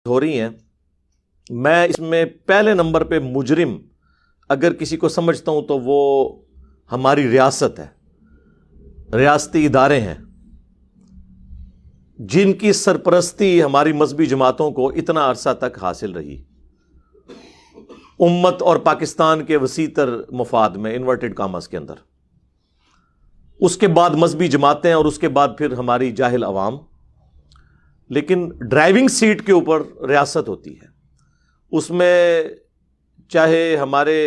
ہو رہی ہیں، میں اس میں پہلے نمبر پہ مجرم اگر کسی کو سمجھتا ہوں تو وہ ہماری ریاست ہے، ریاستی ادارے ہیں جن کی سرپرستی ہماری مذہبی جماعتوں کو اتنا عرصہ تک حاصل رہی، امت اور پاکستان کے وسیع تر مفاد میں، انورٹڈ کاماز کے اندر، اس کے بعد مذہبی جماعتیں اور اس کے بعد پھر ہماری جاہل عوام. لیکن ڈرائیونگ سیٹ کے اوپر ریاست ہوتی ہے، اس میں چاہے ہمارے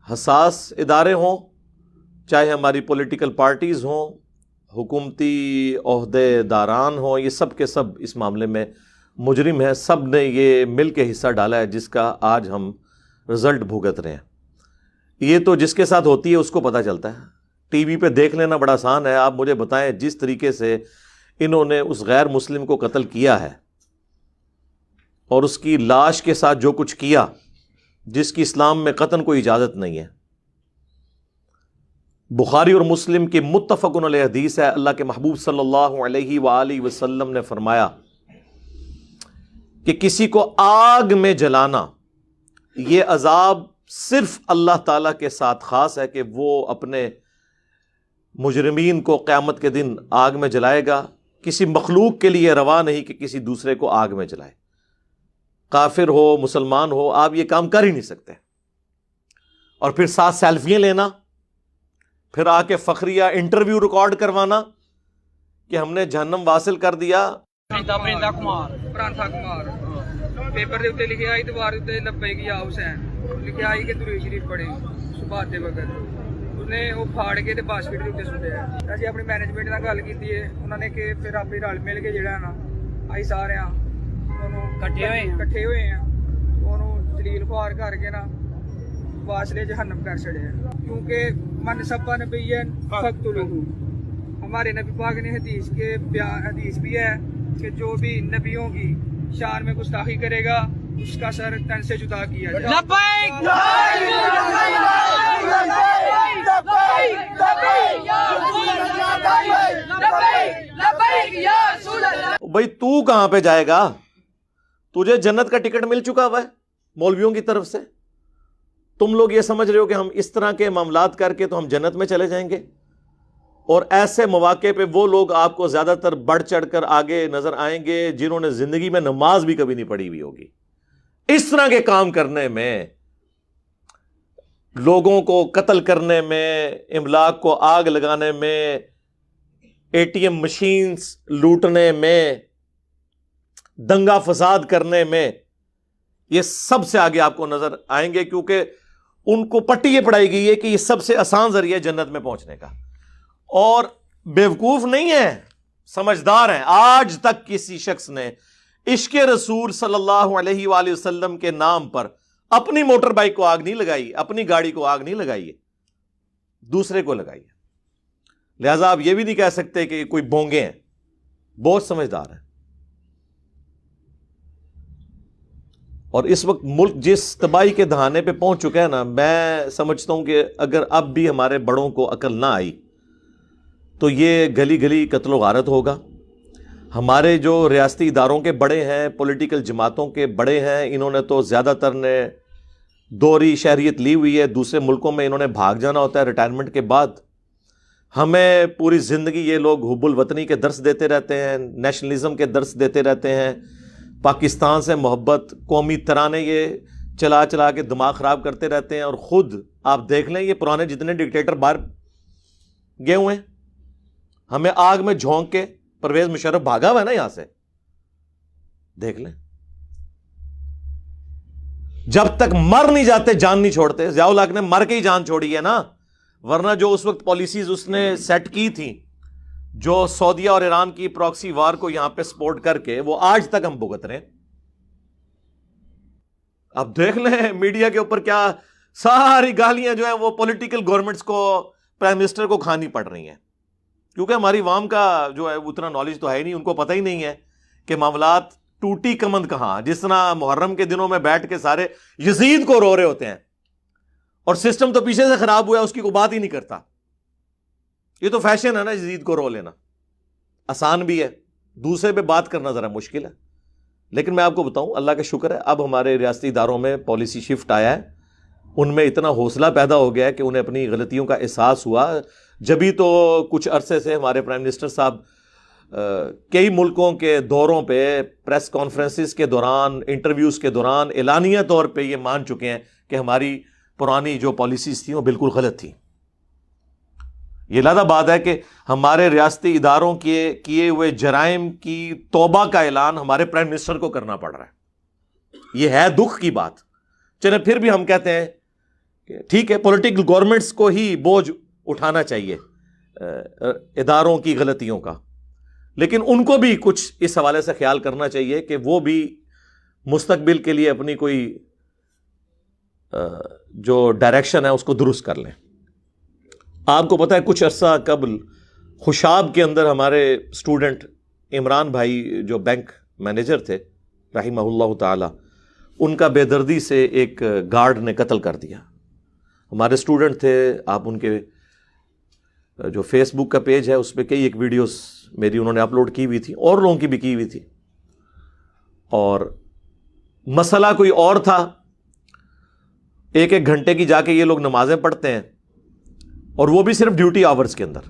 حساس ادارے ہوں، چاہے ہماری پولیٹیکل پارٹیز ہوں، حکومتی عہدے داران ہوں، یہ سب کے سب اس معاملے میں مجرم ہیں. سب نے یہ مل کے حصہ ڈالا ہے جس کا آج ہم رزلٹ بھگت رہے ہیں. یہ تو جس کے ساتھ ہوتی ہے اس کو پتہ چلتا ہے. ٹی وی پہ دیکھ لینا بڑا آسان ہے. آپ مجھے بتائیں جس طریقے سے انہوں نے اس غیر مسلم کو قتل کیا ہے اور اس کی لاش کے ساتھ جو کچھ کیا، جس کی اسلام میں قطعاً کوئی اجازت نہیں ہے. بخاری اور مسلم کی متفق علیہ حدیث ہے، اللہ کے محبوب صلی اللہ علیہ وآلہ وسلم نے فرمایا کہ کسی کو آگ میں جلانا، یہ عذاب صرف اللہ تعالیٰ کے ساتھ خاص ہے کہ وہ اپنے مجرمین کو قیامت کے دن آگ میں جلائے گا. کسی مخلوق کے لیے روا نہیں کہ کسی دوسرے کو آگ میں جلائے، کافر ہو مسلمان ہو، آپ یہ کام کر ہی نہیں سکتے. اور پھر ساتھ سیلفیاں لینا، پھر آ کے فخریہ انٹرویو ریکارڈ کروانا کہ ہم نے جہنم واصل کر دیا. پرندہ کمار پیپر دے اوتے لکھیا آئی دیوار تے لبیک یا حسین لکھیا آئی کہ درود شریف پڑھے صبح دے وقت اس نے وہ پھاڑ کے تے باسکٹ دے اوتے سٹیا. اسی اپنی مینجمنٹ نال گل کیتی ہے، انہوں نے کہ پھر آپ رل مل کے جڑا ہے نا آئی سارے کٹھے ہوئے ہیں انہوں جلیل خوار کر کے نا واصلے جہنم کر چھڑے. کیونکہ من سبا نبیین فقتلہ، ہمارے نبی پاک نے حدیث بھی ہے کہ جو بھی نبیوں کی شان میں گستاخی کرے گا اس کا سر تن سے جدا کیا جائے. بھائی تو کہاں پہ جائے گا؟ تجھے جنت کا ٹکٹ مل چکا ہوا ہے مولویوں کی طرف سے. تم لوگ یہ سمجھ رہے ہو کہ ہم اس طرح کے معاملات کر کے تو ہم جنت میں چلے جائیں گے، اور ایسے مواقع پہ وہ لوگ آپ کو زیادہ تر بڑھ چڑھ کر آگے نظر آئیں گے جنہوں نے زندگی میں نماز بھی کبھی نہیں پڑھی ہوئی ہوگی. اس طرح کے کام کرنے میں، لوگوں کو قتل کرنے میں، املاک کو آگ لگانے میں، اے ٹی ایم مشینز لوٹنے میں، دنگا فساد کرنے میں، یہ سب سے آگے آپ کو نظر آئیں گے، کیونکہ ان کو پٹی یہ پڑھائی گئی ہے کہ یہ سب سے آسان ذریعہ جنت میں پہنچنے کا. اور بیوقوف نہیں ہے، سمجھدار ہیں. آج تک کسی شخص نے عشق رسول صلی اللہ علیہ وآلہ وسلم کے نام پر اپنی موٹر بائک کو آگ نہیں لگائی، اپنی گاڑی کو آگ نہیں لگائی ہے، دوسرے کو لگائی ہے. لہذا آپ یہ بھی نہیں کہہ سکتے کہ کوئی بونگے ہیں، بہت سمجھدار ہیں. اور اس وقت ملک جس تباہی کے دہانے پہ پہنچ چکا ہے نا، میں سمجھتا ہوں کہ اگر اب بھی ہمارے بڑوں کو عقل نہ آئی تو یہ گلی گلی قتل و غارت ہوگا. ہمارے جو ریاستی اداروں کے بڑے ہیں، پولیٹیکل جماعتوں کے بڑے ہیں، انہوں نے تو زیادہ تر نے دوہری شہریت لی ہوئی ہے، دوسرے ملکوں میں انہوں نے بھاگ جانا ہوتا ہے ریٹائرمنٹ کے بعد. ہمیں پوری زندگی یہ لوگ حب الوطنی کے درس دیتے رہتے ہیں، نیشنلزم کے درس دیتے رہتے ہیں، پاکستان سے محبت، قومی ترانے یہ چلا چلا کے دماغ خراب کرتے رہتے ہیں. اور خود آپ دیکھ لیں یہ پرانے جتنے ڈکٹیٹر باہر گئے ہوئے ہیں، ہمیں آگ میں جھونک کے پرویز مشرف بھاگا ہوا ہے نا یہاں سے، دیکھ لیں. جب تک مر نہیں جاتے جان نہیں چھوڑتے. ضیاء الحق نے مر کے ہی جان چھوڑی ہے نا، ورنہ جو اس وقت پالیسیز اس نے سیٹ کی تھیں، جو سعودیہ اور ایران کی پراکسی وار کو یہاں پہ سپورٹ کر کے، وہ آج تک ہم بھگت رہے ہیں. اب دیکھ لیں میڈیا کے اوپر کیا ساری گالیاں جو ہیں وہ پولیٹیکل گورنمنٹس کو، پرائم منسٹر کو کھانی پڑ رہی ہیں، کیونکہ ہماری عوام کا جو ہے اتنا نالج تو ہے ہی نہیں، ان کو پتہ ہی نہیں ہے کہ معاملات ٹوٹی کمند کہاں. جس طرح محرم کے دنوں میں بیٹھ کے سارے یزید کو رو رہے ہوتے ہیں، اور سسٹم تو پیچھے سے خراب ہوا ہے، اس کی کوئی بات ہی نہیں کرتا. یہ تو فیشن ہے نا، یزید کو رو لینا آسان بھی ہے، دوسرے پہ بات کرنا ذرا مشکل ہے. لیکن میں آپ کو بتاؤں اللہ کا شکر ہے اب ہمارے ریاستی اداروں میں پالیسی شفٹ آیا ہے، ان میں اتنا حوصلہ پیدا ہو گیا ہے کہ انہیں اپنی غلطیوں کا احساس ہوا. جبھی تو کچھ عرصے سے ہمارے پرائم منسٹر صاحب کئی ملکوں کے دوروں پہ پریس کانفرنسز کے دوران، انٹرویوز کے دوران اعلانیہ طور پہ یہ مان چکے ہیں کہ ہماری پرانی جو پالیسیز تھیں وہ بالکل غلط تھیں. یہ لادہ بات ہے کہ ہمارے ریاستی اداروں کے کیے ہوئے جرائم کی توبہ کا اعلان ہمارے پرائم منسٹر کو کرنا پڑ رہا ہے. یہ ہے دکھ کی بات. چلے پھر بھی ہم کہتے ہیں کہ ٹھیک ہے، پولیٹیکل گورنمنٹس کو ہی بوجھ اٹھانا چاہیے اداروں کی غلطیوں کا، لیکن ان کو بھی کچھ اس حوالے سے خیال کرنا چاہیے کہ وہ بھی مستقبل کے لیے اپنی کوئی جو ڈائریکشن ہے اس کو درست کر لیں. آپ کو پتہ ہے کچھ عرصہ قبل خوشاب کے اندر ہمارے اسٹوڈنٹ عمران بھائی جو بینک مینیجر تھے رحمہ اللہ تعالی، ان کا بے دردی سے ایک گارڈ نے قتل کر دیا. ہمارے اسٹوڈنٹ تھے، آپ ان کے جو فیس بک کا پیج ہے اس پہ کئی ایک ویڈیوز میری انہوں نے اپلوڈ کی ہوئی تھی، اور لوگوں کی بھی کی ہوئی تھی، اور مسئلہ کوئی اور تھا. ایک ایک گھنٹے کی جا کے یہ لوگ نمازیں پڑھتے ہیں، اور وہ بھی صرف ڈیوٹی آورز کے اندر.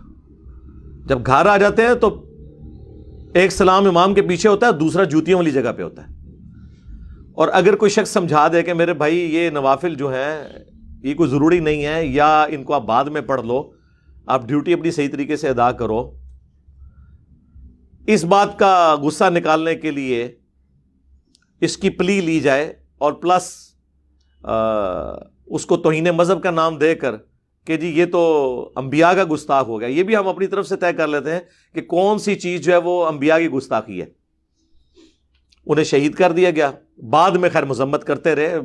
جب گھر آ جاتے ہیں تو ایک سلام امام کے پیچھے ہوتا ہے، دوسرا جوتیوں والی جگہ پہ ہوتا ہے. اور اگر کوئی شخص سمجھا دے کہ میرے بھائی یہ نوافل جو ہیں یہ کوئی ضروری نہیں ہے، یا ان کو آپ بعد میں پڑھ لو، آپ ڈیوٹی اپنی صحیح طریقے سے ادا کرو، اس بات کا غصہ نکالنے کے لیے اس کی پلی لی جائے، اور پلس اس کو توہین مذہب کا نام دے کر کہ جی یہ تو انبیاء کا گستاخ ہو گیا. یہ بھی ہم اپنی طرف سے طے کر لیتے ہیں کہ کون سی چیز جو ہے وہ انبیاء کی گستاخی ہے. انہیں شہید کر دیا گیا، بعد میں خیر مذمت کرتے رہے،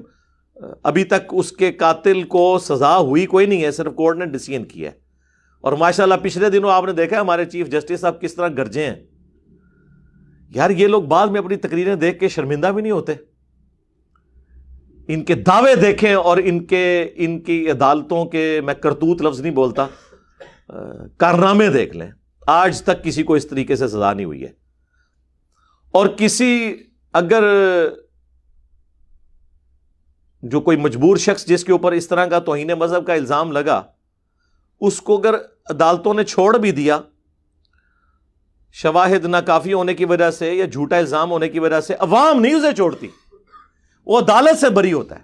ابھی تک اس کے قاتل کو سزا ہوئی کوئی نہیں ہے، صرف کورٹ نے ڈیسیژن کیا ہے. اور ماشاءاللہ پچھلے دنوں آپ نے دیکھا ہمارے چیف جسٹس صاحب کس طرح گرجے ہیں. یار یہ لوگ بعد میں اپنی تقریریں دیکھ کے شرمندہ بھی نہیں ہوتے. ان کے دعوے دیکھیں اور ان کی عدالتوں کے، میں کرتوت لفظ نہیں بولتا، کارنامے دیکھ لیں. آج تک کسی کو اس طریقے سے سزا نہیں ہوئی ہے. اور کسی اگر جو کوئی مجبور شخص جس کے اوپر اس طرح کا توہین مذہب کا الزام لگا، اس کو اگر عدالتوں نے چھوڑ بھی دیا شواہد ناکافی ہونے کی وجہ سے یا جھوٹا الزام ہونے کی وجہ سے، عوام نہیں اسے چھوڑتی، وہ عدالت سے بری ہوتا ہے.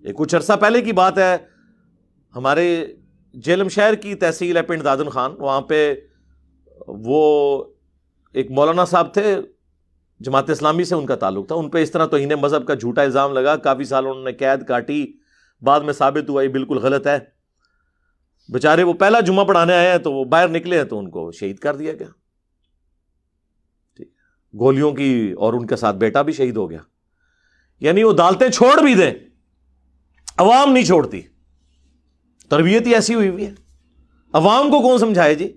یہ کچھ عرصہ پہلے کی بات ہے، ہمارے جیلم شہر کی تحصیل ہے پنڈ دادن خان، وہاں پہ وہ ایک مولانا صاحب تھے، جماعت اسلامی سے ان کا تعلق تھا، ان پہ اس طرح توہین مذہب کا جھوٹا الزام لگا، کافی سال انہوں نے قید کاٹی، بعد میں ثابت ہوا یہ بالکل غلط ہے. بیچارے وہ پہلا جمعہ پڑھانے آئے ہیں تو وہ باہر نکلے ہیں تو ان کو شہید کر دیا گیا گولیوں کی، اور ان کے ساتھ بیٹا بھی شہید ہو گیا. یعنی وہ عدالتیں چھوڑ بھی دیں، عوام نہیں چھوڑتی. تربیت ہی ایسی ہوئی ہوئی ہے، عوام کو کون سمجھائے جی.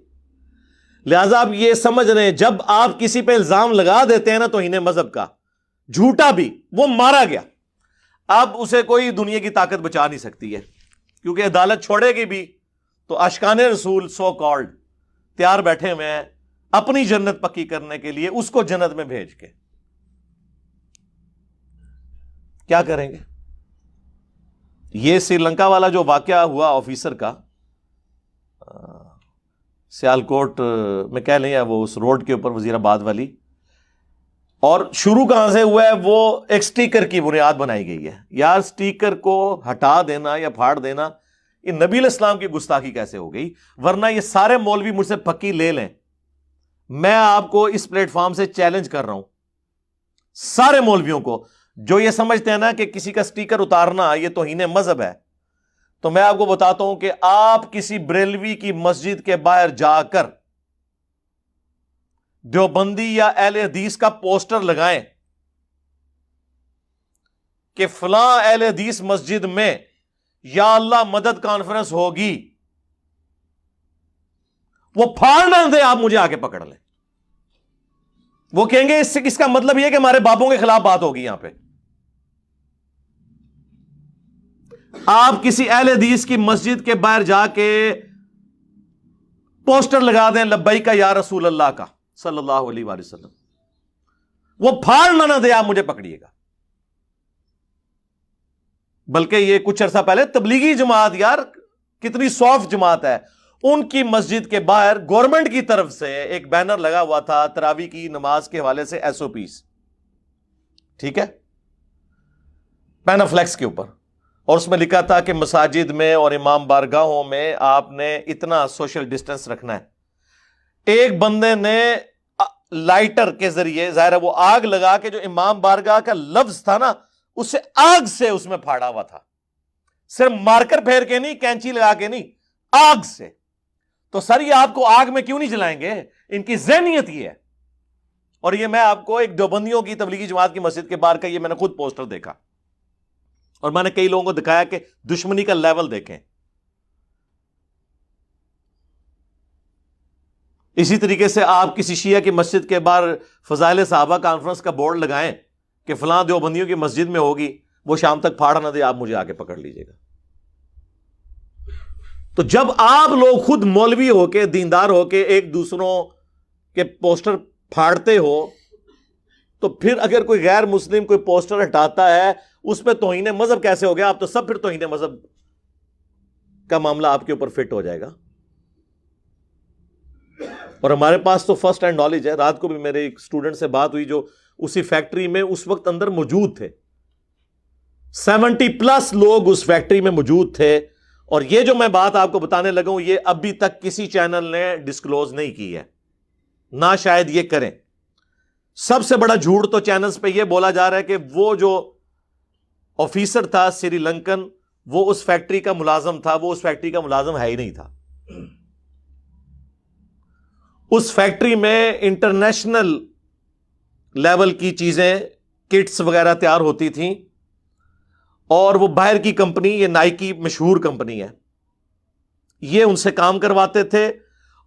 لہذا آپ یہ سمجھ رہے ہیں جب آپ کسی پہ الزام لگا دیتے ہیں نا توہین مذہب کا، جھوٹا بھی، وہ مارا گیا، اب اسے کوئی دنیا کی طاقت بچا نہیں سکتی ہے، کیونکہ عدالت چھوڑے گی بھی تو اشکان رسول سو کالڈ تیار بیٹھے ہوئے ہیں اپنی جنت پکی کرنے کے لیے، اس کو جنت میں بھیج کے. کیا کریں گے؟ یہ سری لنکا والا جو واقعہ ہوا آفیسر کا، سیالکوٹ میں کہہ لیں یا وہ اس روڈ کے اوپر وزیر آباد والی، اور شروع کہاں سے ہوا ہے؟ وہ ایک سٹیکر کی بنیاد بنائی گئی ہے. یار سٹیکر کو ہٹا دینا یا پھاڑ دینا، یہ نبی علیہ السلام کی گستاخی کیسے ہو گئی؟ ورنہ یہ سارے مولوی مجھ سے پکی لے لیں، میں آپ کو اس پلیٹ فارم سے چیلنج کر رہا ہوں، سارے مولویوں کو جو یہ سمجھتے ہیں نا کہ کسی کا سٹیکر اتارنا یہ توہین مذہب ہے، تو میں آپ کو بتاتا ہوں کہ آپ کسی بریلوی کی مسجد کے باہر جا کر دیوبندی یا اہل حدیث کا پوسٹر لگائیں کہ فلاں اہل حدیث مسجد میں یا اللہ مدد کانفرنس ہوگی، وہ پھاڑ نہ دیں، آپ مجھے آگے پکڑ لیں. وہ کہیں گے اس کا مطلب یہ کہ ہمارے باپوں کے خلاف بات ہوگی. یہاں پہ آپ کسی اہل حدیث کی مسجد کے باہر جا کے پوسٹر لگا دیں لبیک یا رسول اللہ کا صلی اللہ علیہ وآلہ وسلم، وہ پھاڑنا نہ دے آپ مجھے پکڑیے گا. بلکہ یہ کچھ عرصہ پہلے تبلیغی جماعت، یار کتنی سافٹ جماعت ہے، ان کی مسجد کے باہر گورنمنٹ کی طرف سے ایک بینر لگا ہوا تھا تراویح کی نماز کے حوالے سے SOPs، ٹھیک ہے، پینافلیکس کے اوپر، اور اس میں لکھا تھا کہ مساجد میں اور امام بارگاہوں میں آپ نے اتنا سوشل ڈسٹینس رکھنا ہے. ایک بندے نے لائٹر کے ذریعے، ظاہر ہے وہ آگ لگا کے جو امام بارگاہ کا لفظ تھا نا، اسے آگ سے اس میں پھاڑا ہوا تھا، صرف مارکر پھیر کے نہیں، کینچی لگا کے نہیں، آگ سے. تو سر یہ آپ کو آگ میں کیوں نہیں جلائیں گے؟ ان کی ذہنیت یہ ہے. اور یہ میں آپ کو ایک دیوبندیوں کی تبلیغی جماعت کی مسجد کے باہر کا یہ میں نے خود پوسٹر دیکھا، اور میں نے کئی لوگوں کو دکھایا کہ دشمنی کا لیول دیکھیں. اسی طریقے سے آپ کسی شیعہ کی مسجد کے باہر فضائل صحابہ کانفرنس کا بورڈ لگائیں کہ فلاں دیوبندیوں کی مسجد میں ہوگی، وہ شام تک پھاڑا نہ دے آپ مجھے آگے پکڑ لیجیے گا. تو جب آپ لوگ خود مولوی ہو کے، دیندار ہو کے ایک دوسروں کے پوسٹر پھاڑتے ہو، تو پھر اگر کوئی غیر مسلم کوئی پوسٹر ہٹاتا ہے اس پہ توہین مذہب کیسے ہو گیا؟ آپ تو سب پھر توہین مذہب کا معاملہ آپ کے اوپر فٹ ہو جائے گا. اور ہمارے پاس تو فرسٹ ہینڈ نالج ہے. رات کو بھی میرے ایک اسٹوڈنٹ سے بات ہوئی جو اسی فیکٹری میں اس وقت اندر موجود تھے، 70+ لوگ اس فیکٹری میں موجود تھے. اور یہ جو میں بات آپ کو بتانے لگا ہوں یہ ابھی تک کسی چینل نے ڈسکلوز نہیں کی ہے، نہ شاید یہ کریں. سب سے بڑا جھوٹ تو چینلز پہ یہ بولا جا رہا ہے کہ وہ جو آفیسر تھا سری لنکن، وہ اس فیکٹری کا ملازم تھا. وہ اس فیکٹری کا ملازم ہے ہی نہیں تھا. اس فیکٹری میں انٹرنیشنل لیول کی چیزیں، کٹس وغیرہ تیار ہوتی تھیں، اور وہ باہر کی کمپنی، یہ نائکی مشہور کمپنی ہے، یہ ان سے کام کرواتے تھے.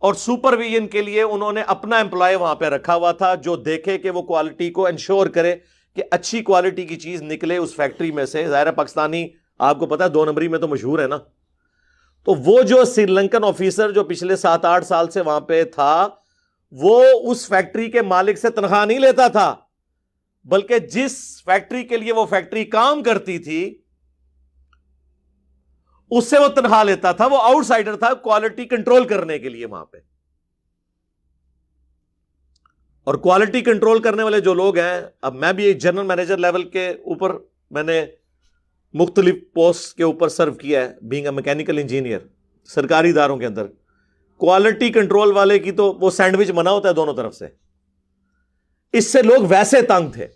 اور سپرویژن کے لیے انہوں نے اپنا امپلائی وہاں پہ رکھا ہوا تھا جو دیکھے کہ وہ کوالٹی کو انشور کرے کہ اچھی کوالٹی کی چیز نکلے اس فیکٹری میں سے. ظاہر پاکستانی آپ کو پتا ہے 2 نمبری میں تو مشہور ہے نا. تو وہ جو سری لنکن آفیسر جو پچھلے 7-8 سال سے وہاں پہ تھا، وہ اس فیکٹری کے مالک سے تنخواہ نہیں لیتا تھا، بلکہ جس فیکٹری کے لیے وہ فیکٹری کام کرتی تھی اس سے وہ تنخواہ لیتا تھا. وہ آؤٹ سائڈر تھا کوالٹی کنٹرول کرنے کے لیے وہاں پہ. اور کوالٹی کنٹرول کرنے والے جو لوگ ہیں، اب میں بھی ایک جنرل مینیجر لیول کے اوپر میں نے مختلف پوسٹ کے اوپر سرو کیا ہے، بینگ اے میکینیکل انجینئر سرکاری اداروں کے اندر. کوالٹی کنٹرول والے کی تو وہ سینڈوچ بنا ہوتا ہے دونوں طرف سے. اس سے لوگ ویسے تنگ تھے،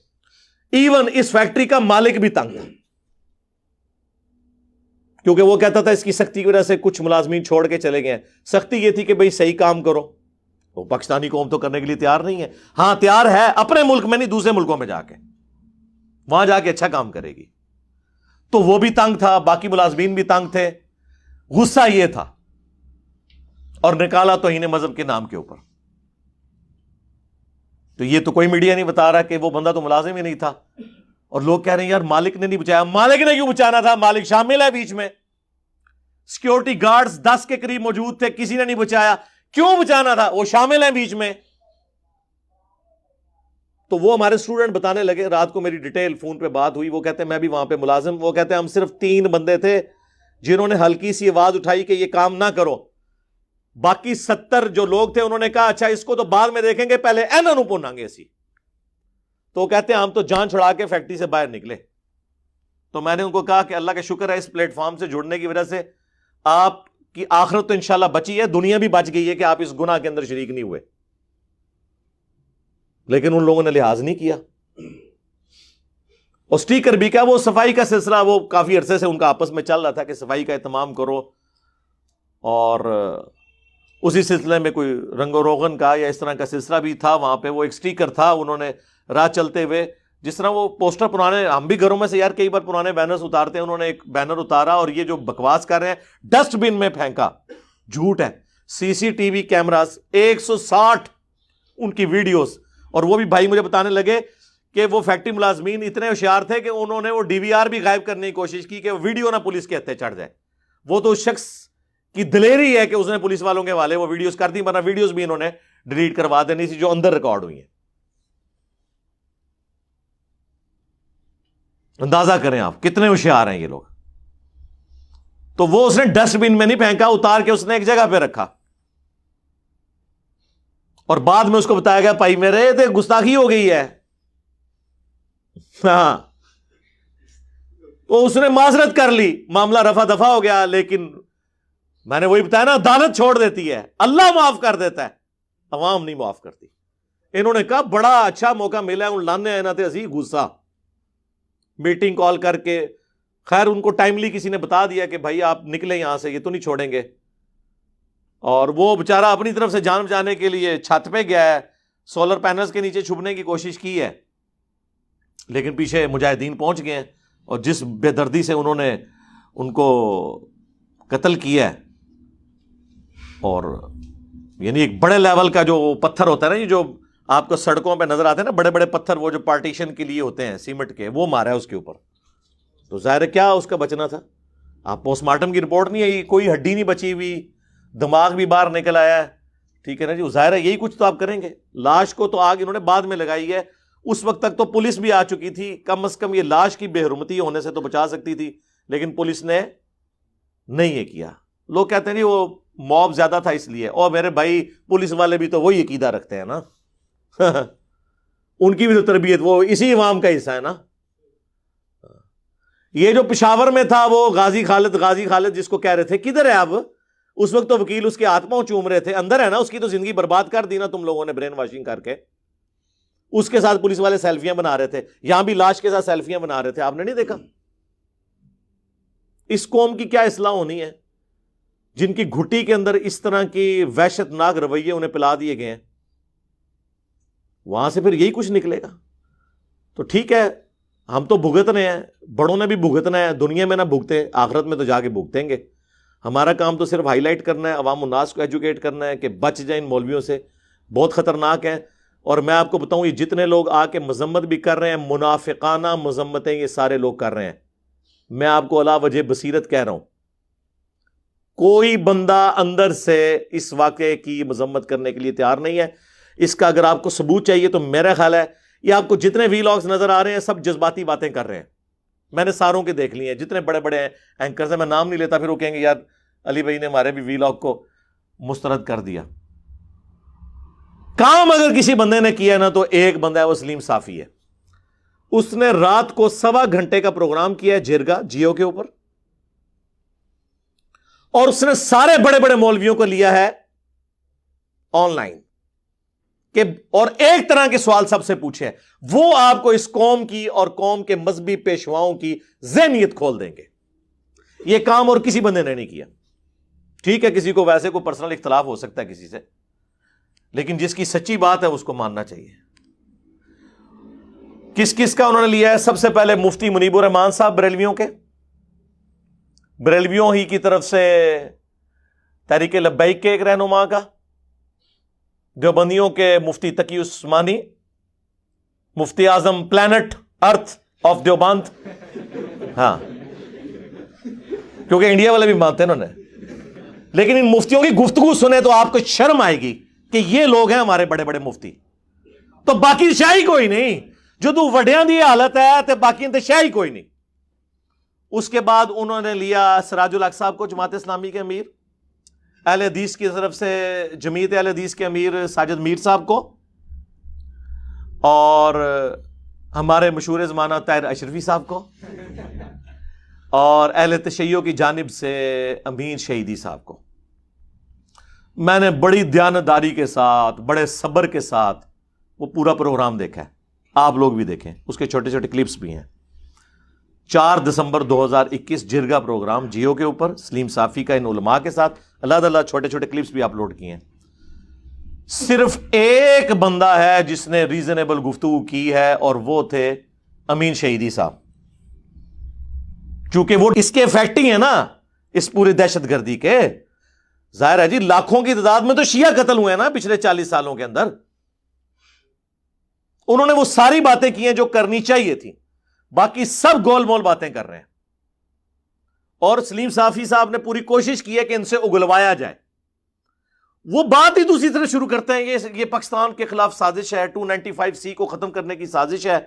ایون اس فیکٹری کا مالک بھی تنگ تھا، کیونکہ وہ کہتا تھا اس کی سختی کی وجہ سے کچھ ملازمین چھوڑ کے چلے گئے ہیں. سختی یہ تھی کہ بھئی صحیح کام کرو. وہ پاکستانی قوم تو کرنے کے لیے تیار نہیں ہے. ہاں تیار ہے اپنے ملک میں نہیں، دوسرے ملکوں میں جا کے، وہاں جا کے اچھا کام کرے گی. تو وہ بھی تنگ تھا، باقی ملازمین بھی تنگ تھے. غصہ یہ تھا اور نکالا توہین مذہب کے نام کے اوپر. تو یہ تو کوئی میڈیا نہیں بتا رہا کہ وہ بندہ تو ملازم ہی نہیں تھا. اور لوگ کہہ رہے ہیں یار مالک نے نہیں بچایا. مالک نے کیوں بچانا تھا؟ مالک شامل ہے بیچ میں. سیکیورٹی گارڈز 10 کے قریب موجود تھے، کسی نے نہیں بچایا. کیوں بچانا تھا؟ وہ شامل ہیں بیچ میں. تو وہ ہمارے اسٹوڈنٹ بتانے لگے، رات کو میری ڈیٹیل فون پہ بات ہوئی. وہ کہتے ہیں میں بھی وہاں پہ ملازم. وہ کہتے ہیں ہم صرف 3 بندے تھے جنہوں نے ہلکی سی آواز اٹھائی کہ یہ کام نہ کرو. باقی 70 جو لوگ تھے انہوں نے کہا اچھا اس کو تو بعد میں دیکھیں گے، پہلے اینوں پوناں گے اسی. تو کہتے ہیں ہم تو جان چھڑا کے فیکٹری سے باہر نکلے. تو میں نے ان کو کہا کہ اللہ کا شکر ہے اس پلیٹ فارم سے جڑنے کی وجہ سے آپ کی آخرت تو انشاءاللہ بچی ہے، دنیا بھی بچ گئی ہے کہ آپ اس گناہ کے اندر شریک نہیں ہوئے. لیکن ان لوگوں نے لحاظ نہیں کیا. اور سٹیکر بھی کیا، وہ صفائی کا سلسلہ وہ کافی عرصے سے ان کا آپس میں چل رہا تھا کہ صفائی کا اہتمام کرو، اور اسی سلسلے میں کوئی رنگ و روغن کا یا اس طرح کا سلسلہ بھی تھا. وہاں پہ وہ ایک سٹیکر تھا، انہوں نے راہ چلتے ہوئے جس طرح وہ پوسٹر پرانے، ہم بھی گھروں میں سے یار کئی بار پرانے بینرز اتارتے ہیں، انہوں نے ایک بینر اتارا اور یہ جو بکواس کر رہے ہیں ڈسٹ بن میں پھینکا. جھوٹ ہے. CCTV کیمراز 160 ان کی ویڈیوز. اور وہ بھی بھائی مجھے بتانے لگے کہ وہ فیکٹری ملازمین اتنے ہوشیار تھے کہ انہوں نے وہ DVR بھی غائب کرنے کی کوشش کی کہ ویڈیو نہ پولیس کے ہتھے چڑھ جائے. وہ تو اس شخص کی دلیری ہے کہ اس نے پولیس والوں کے حوالے وہ ویڈیوز کر دی، ورنہ ویڈیوز بھی انہوں نے ڈیلیٹ کروا دینی تھی جو اندر ریکارڈ ہوئی ہیں. اندازہ کریں آپ کتنے ہوشیار ہیں یہ لوگ. تو وہ اس نے ڈسٹ بن میں نہیں پھینکا, اتار کے اس نے ایک جگہ پہ رکھا, اور بعد میں اس کو بتایا گیا بھائی میرے تے گستاخی ہو گئی ہے. ہاں, وہ اس نے معذرت کر لی, معاملہ رفع دفع ہو گیا. لیکن میں نے وہی بتایا نا, عدالت چھوڑ دیتی ہے, اللہ معاف کر دیتا ہے, عوام نہیں معاف کرتی. انہوں نے کہا بڑا اچھا موقع ملا ہے, ان لانے آئے نہ تھے اسی غصہ, میٹنگ کال کر کے. خیر ان کو ٹائملی کسی نے بتا دیا کہ بھائی آپ نکلیں یہاں سے, یہ تو نہیں چھوڑیں گے. اور وہ بےچارہ اپنی طرف سے جان بچانے کے لیے چھت پہ گیا ہے, سولر پینلز کے نیچے چھپنے کی کوشش کی ہے, لیکن پیچھے مجاہدین پہنچ گئے ہیں, اور جس بے دردی سے انہوں نے ان کو قتل کیا ہے. اور یعنی ایک بڑے لیول کا جو پتھر ہوتا ہے نا, یہ جو آپ کو سڑکوں پہ نظر آتے ہیں نا بڑے بڑے پتھر, وہ جو پارٹیشن کے لیے ہوتے ہیں سیمنٹ کے, وہ مارا ہے اس کے اوپر. تو ظاہر ہے کیا اس کا بچنا تھا. آپ پوسٹ مارٹم کی رپورٹ نہیں آئی, کوئی ہڈی نہیں بچی ہوئی, دماغ بھی باہر نکل آیا ہے, ٹھیک ہے نا جی. ظاہر ہے یہی کچھ تو آپ کریں گے. لاش کو تو آگ انہوں نے بعد میں لگائی ہے, اس وقت تک تو پولیس بھی آ چکی تھی, کم از کم یہ لاش کی بے حرمتی ہونے سے تو بچا سکتی تھی, لیکن پولیس نے نہیں یہ کیا. لوگ کہتے ہیں نہیں وہ موب زیادہ تھا اس لیے, اور میرے بھائی پولیس والے بھی تو وہی عقیدہ رکھتے ہیں نا. ان کی بھی تو تربیت وہ اسی عوام کا حصہ ہے نا. یہ جو پشاور میں تھا وہ غازی خالد جس کو کہہ رہے تھے کدھر ہے اب, اس وقت تو وکیل اس کے ہاتھ پاؤں چوم رہے تھے, اندر ہے نا, اس کی تو زندگی برباد کر دی نا تم لوگوں نے برین واشنگ کر کے. اس کے ساتھ پولیس والے سیلفیاں بنا رہے تھے, یہاں بھی لاش کے ساتھ سیلفیاں بنا رہے تھے, آپ نے نہیں دیکھا؟ اس قوم کی کیا اصلاح ہونی ہے جن کی گھٹی کے اندر اس طرح کی وحشت ناک رویے انہیں پلا دیے گئے ہیں؟ وہاں سے پھر یہی کچھ نکلے گا. تو ٹھیک ہے, ہم تو بھگت رہے ہیں, بڑوں نے بھی بھگتنا ہے, دنیا میں نہ بھگتے آخرت میں تو جا کے بھگتیں گے. ہمارا کام تو صرف ہائی لائٹ کرنا ہے, عوام الناس کو ایجوکیٹ کرنا ہے کہ بچ جائیں ان مولویوں سے, بہت خطرناک ہیں. اور میں آپ کو بتاؤں یہ جتنے لوگ آ کے مذمت بھی کر رہے ہیں, منافقانہ مذمتیں یہ سارے لوگ کر رہے ہیں. میں آپ کو علا وجہ بصیرت کہہ رہا ہوں, کوئی بندہ اندر سے اس واقعے کی مذمت کرنے کے لیے تیار نہیں ہے. اس کا اگر آپ کو ثبوت چاہیے تو میرا خیال ہے یہ آپ کو جتنے وی لاگز نظر آ رہے ہیں سب جذباتی باتیں کر رہے ہیں. میں نے ساروں کے دیکھ لی ہیں, جتنے بڑے بڑے اینکرز ہیں, میں نام نہیں لیتا, پھر وہ کہیں گے یار علی بھائی نے ہمارے بھی وی لاگ کو مسترد کر دیا. کام اگر کسی بندے نے کیا نا تو ایک بندہ ہے, وہ سلیم صافی ہے. اس نے رات کو 1.25 گھنٹے کا پروگرام کیا ہے جرگا جیو کے اوپر, اور اس نے سارے بڑے بڑے مولویوں کو لیا ہے آن لائن کہ, اور ایک طرح کے سوال سب سے پوچھے, وہ آپ کو اس قوم کی اور قوم کے مذہبی پیشواؤں کی ذہنیت کھول دیں گے. یہ کام اور کسی بندے نے نہیں کیا. ٹھیک ہے کسی کو ویسے کوئی پرسنل اختلاف ہو سکتا ہے کسی سے, لیکن جس کی سچی بات ہے اس کو ماننا چاہیے. کس کس کا انہوں نے لیا ہے؟ سب سے پہلے مفتی منیب الرحمان صاحب بریلویوں کے, بریلویوں ہی کی طرف سے تحریک لبیک کے ایک رہنما کا, دیوبندیوں کے مفتی تقی عثمانی, مفتی اعظم پلانٹ ارتھ آف دیوبند, ہاں کیونکہ انڈیا والے بھی مانتے ہیں انہوں نے. لیکن ان مفتیوں کی گفتگو سنے تو آپ کو شرم آئے گی کہ یہ لوگ ہیں ہمارے بڑے بڑے مفتی. تو باقی شاہی کوئی نہیں, جو تو وڈیاں دی حالت ہے تو باقی انتے شاہی کوئی نہیں. اس کے بعد انہوں نے لیا سراج الحق صاحب کو, جماعت اسلامی کے امیر, اہل حدیث کی طرف سے جمعیت اہل حدیث کے امیر ساجد میر صاحب کو, اور ہمارے مشہور زمانہ طاہر اشرفی صاحب کو, اور اہل تشیع کی جانب سے امین شہیدی صاحب کو. میں نے بڑی دیانتداری کے ساتھ, بڑے صبر کے ساتھ وہ پورا پروگرام دیکھا ہے, آپ لوگ بھی دیکھیں, اس کے چھوٹے چھوٹے کلپس بھی ہیں. 4 دسمبر 2021 جرگا پروگرام جیو کے اوپر سلیم صافی کا ان علماء کے ساتھ, اللہ تعالیٰ چھوٹے چھوٹے کلپس بھی اپلوڈ کیے ہیں. صرف ایک بندہ ہے جس نے ریزنیبل گفتگو کی ہے, اور وہ تھے امین شہیدی صاحب, چونکہ وہ اس کے افیکٹ ہی ہیں نا اس پوری دہشت گردی کے. ظاہر ہے جی لاکھوں کی تعداد میں تو شیعہ قتل ہوئے ہیں نا پچھلے 40 سالوں کے اندر. انہوں نے وہ ساری باتیں کی ہیں جو کرنی چاہیے تھی, باقی سب گول مول باتیں کر رہے ہیں. اور سلیم صافی صاحب نے پوری کوشش کی ہے کہ ان سے اگلوایا جائے. وہ بات ہی دوسری طرح شروع کرتے ہیں, یہ پاکستان کے خلاف سازش ہے, 295C کو ختم کرنے کی سازش ہے.